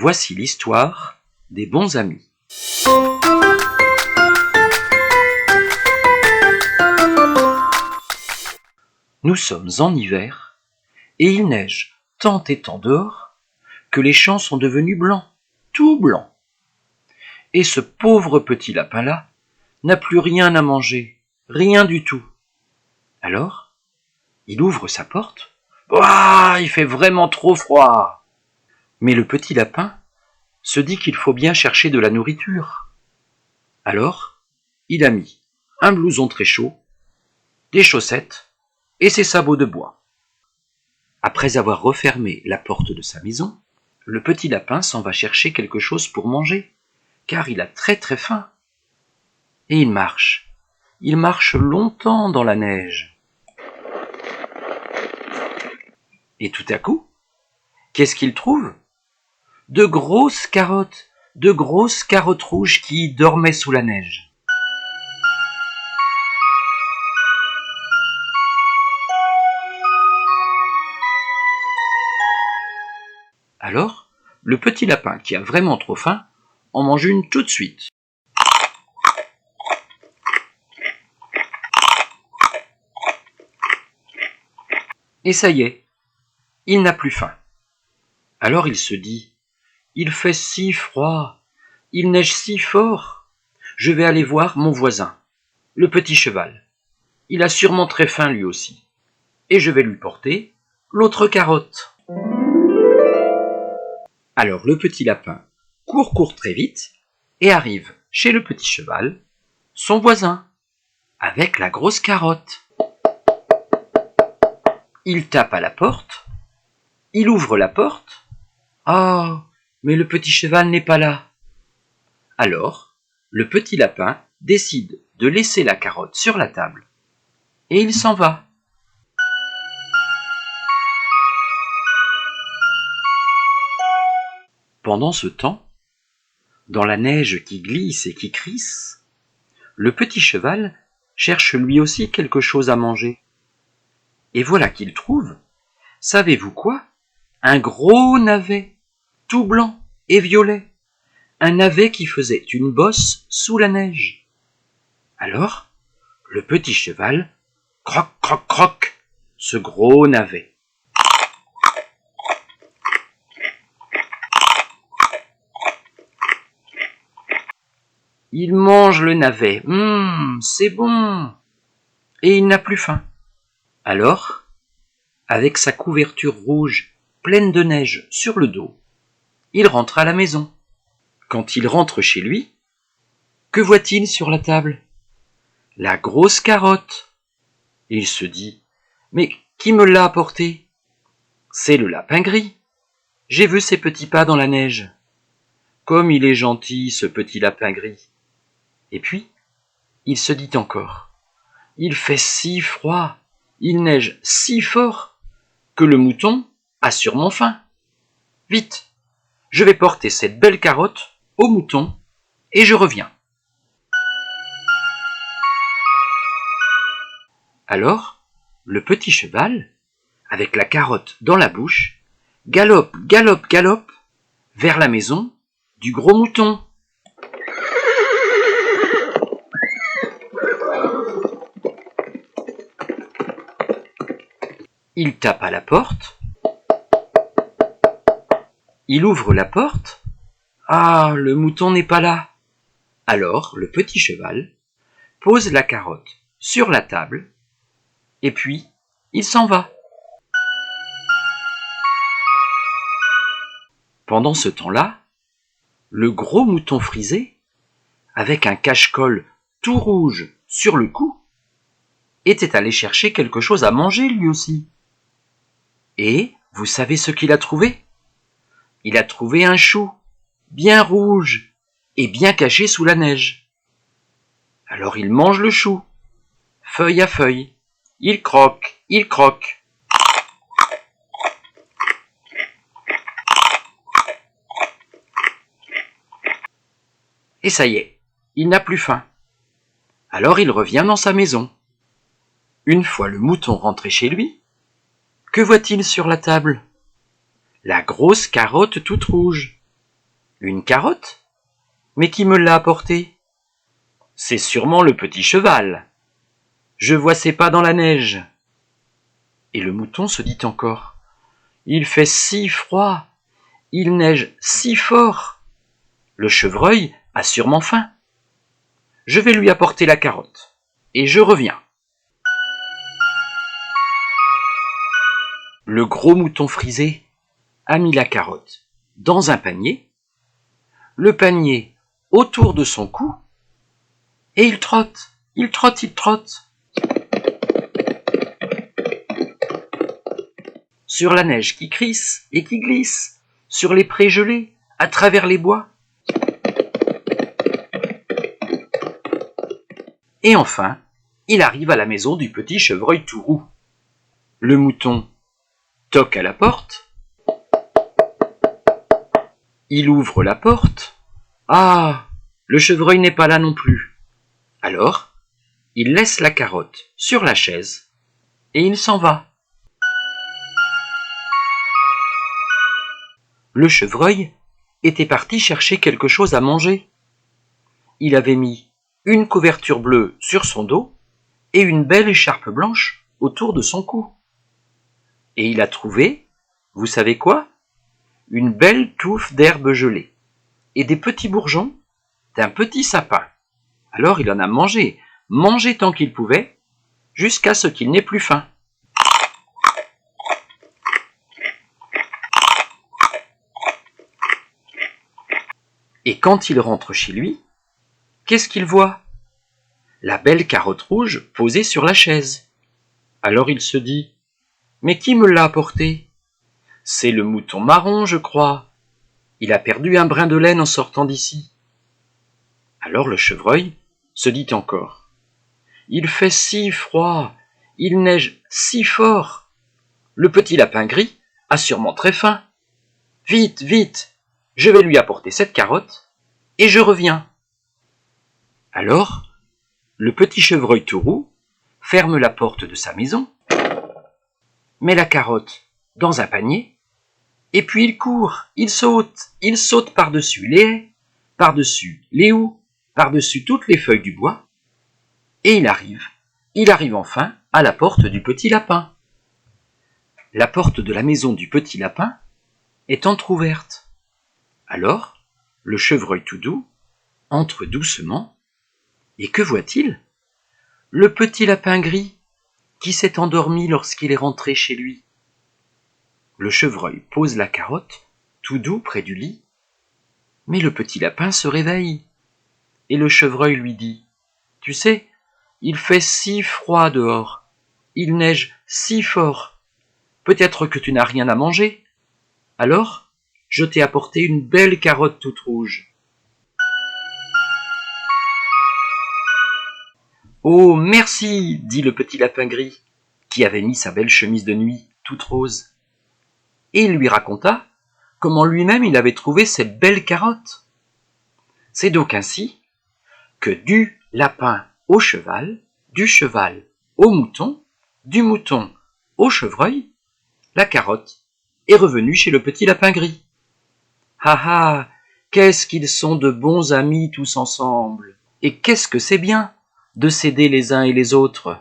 Voici l'histoire des bons amis. Nous sommes en hiver et il neige tant et tant dehors que les champs sont devenus blancs, tout blancs. Et ce pauvre petit lapin-là n'a plus rien à manger, rien du tout. Alors, il ouvre sa porte. Ouah, il fait vraiment trop froid. Mais le petit lapin se dit qu'il faut bien chercher de la nourriture. Alors, il a mis un blouson très chaud, des chaussettes et ses sabots de bois. Après avoir refermé la porte de sa maison, le petit lapin s'en va chercher quelque chose pour manger, car il a très très faim. Et il marche longtemps dans la neige. Et tout à coup, qu'est-ce qu'il trouve ? De grosses carottes rouges qui dormaient sous la neige. Alors, le petit lapin, qui a vraiment trop faim, en mange une tout de suite. Et ça y est, il n'a plus faim. Alors il se dit, il fait si froid, il neige si fort, je vais aller voir mon voisin, le petit cheval. Il a sûrement très faim lui aussi. Et je vais lui porter l'autre carotte. Alors le petit lapin court très vite et arrive chez le petit cheval, son voisin, avec la grosse carotte. Il tape à la porte, il ouvre la porte. Ah, mais le petit cheval n'est pas là. Alors, le petit lapin décide de laisser la carotte sur la table et il s'en va. Pendant ce temps, dans la neige qui glisse et qui crisse, le petit cheval cherche lui aussi quelque chose à manger. Et voilà qu'il trouve, savez-vous quoi ? Un gros navet, tout blanc et violet. Un navet qui faisait une bosse sous la neige. Alors, le petit cheval croque ce gros navet. Il mange le navet, c'est bon. Et il n'a plus faim. Alors, avec sa couverture rouge pleine de neige sur le dos, il rentre à la maison. Quand il rentre chez lui, que voit-il sur la table ? La grosse carotte. Il se dit, mais qui me l'a apportée ? C'est le lapin gris. J'ai vu ses petits pas dans la neige. Comme il est gentil, ce petit lapin gris. Et puis, il se dit encore, il fait si froid, il neige si fort, que le mouton a sûrement faim. Vite, je vais porter cette belle carotte au mouton et je reviens. Alors, le petit cheval, avec la carotte dans la bouche, galope vers la maison du gros mouton. Il tape à la porte. Il ouvre la porte. Ah, le mouton n'est pas là. Alors, le petit cheval pose la carotte sur la table et puis il s'en va. Pendant ce temps-là, le gros mouton frisé, avec un cache-colle tout rouge sur le cou, était allé chercher quelque chose à manger lui aussi. Et vous savez ce qu'il a trouvé ? Il a trouvé un chou, bien rouge et bien caché sous la neige. Alors il mange le chou, feuille à feuille. Il croque. Et ça y est, il n'a plus faim. Alors il revient dans sa maison. Une fois le mouton rentré chez lui, que voit-il sur la table ? La grosse carotte toute rouge. Une carotte? Mais qui me l'a apportée? C'est sûrement le petit cheval. Je vois ses pas dans la neige. Et le mouton se dit encore: il fait si froid, il neige si fort. Le chevreuil a sûrement faim. Je vais lui apporter la carotte, et je reviens. Le gros mouton frisé a mis la carotte dans un panier, le panier autour de son cou, et il trotte, il trotte, il trotte. Sur la neige qui crisse et qui glisse, sur les prés gelés, à travers les bois. Et enfin, il arrive à la maison du petit chevreuil tout roux. Le mouton toque à la porte. Il ouvre la porte. Ah, le chevreuil n'est pas là non plus. Alors, il laisse la carotte sur la chaise et il s'en va. Le chevreuil était parti chercher quelque chose à manger. Il avait mis une couverture bleue sur son dos et une belle écharpe blanche autour de son cou. Et il a trouvé, vous savez quoi? Une belle touffe d'herbe gelée et des petits bourgeons d'un petit sapin. Alors il en a mangé tant qu'il pouvait, jusqu'à ce qu'il n'ait plus faim. Et quand il rentre chez lui, qu'est-ce qu'il voit? La belle carotte rouge posée sur la chaise. Alors il se dit: mais qui me l'a apportée? C'est le mouton marron, je crois. Il a perdu un brin de laine en sortant d'ici. Alors le chevreuil se dit encore: il fait si froid, il neige si fort. Le petit lapin gris a sûrement très faim. Vite, vite, je vais lui apporter cette carotte et je reviens. Alors, le petit chevreuil tout roux ferme la porte de sa maison, met la carotte dans un panier, et puis il court, il saute par-dessus les haies, par-dessus les houx, par-dessus toutes les feuilles du bois, et il arrive enfin à la porte du petit lapin. La porte de la maison du petit lapin est entr'ouverte. Alors, le chevreuil tout doux entre doucement, et que voit-il? Le petit lapin gris qui s'est endormi lorsqu'il est rentré chez lui. Le chevreuil pose la carotte tout doux près du lit, mais le petit lapin se réveille, et le chevreuil lui dit: tu sais, il fait si froid dehors, il neige si fort, peut-être que tu n'as rien à manger, alors je t'ai apporté une belle carotte toute rouge. Oh, merci, dit le petit lapin gris, qui avait mis sa belle chemise de nuit toute rose. Et il lui raconta comment lui-même il avait trouvé cette belle carotte. C'est donc ainsi que du lapin au cheval, du cheval au mouton, du mouton au chevreuil, la carotte est revenue chez le petit lapin gris. Ah ah, qu'est-ce qu'ils sont de bons amis tous ensemble, et qu'est-ce que c'est bien de s'aider les uns et les autres.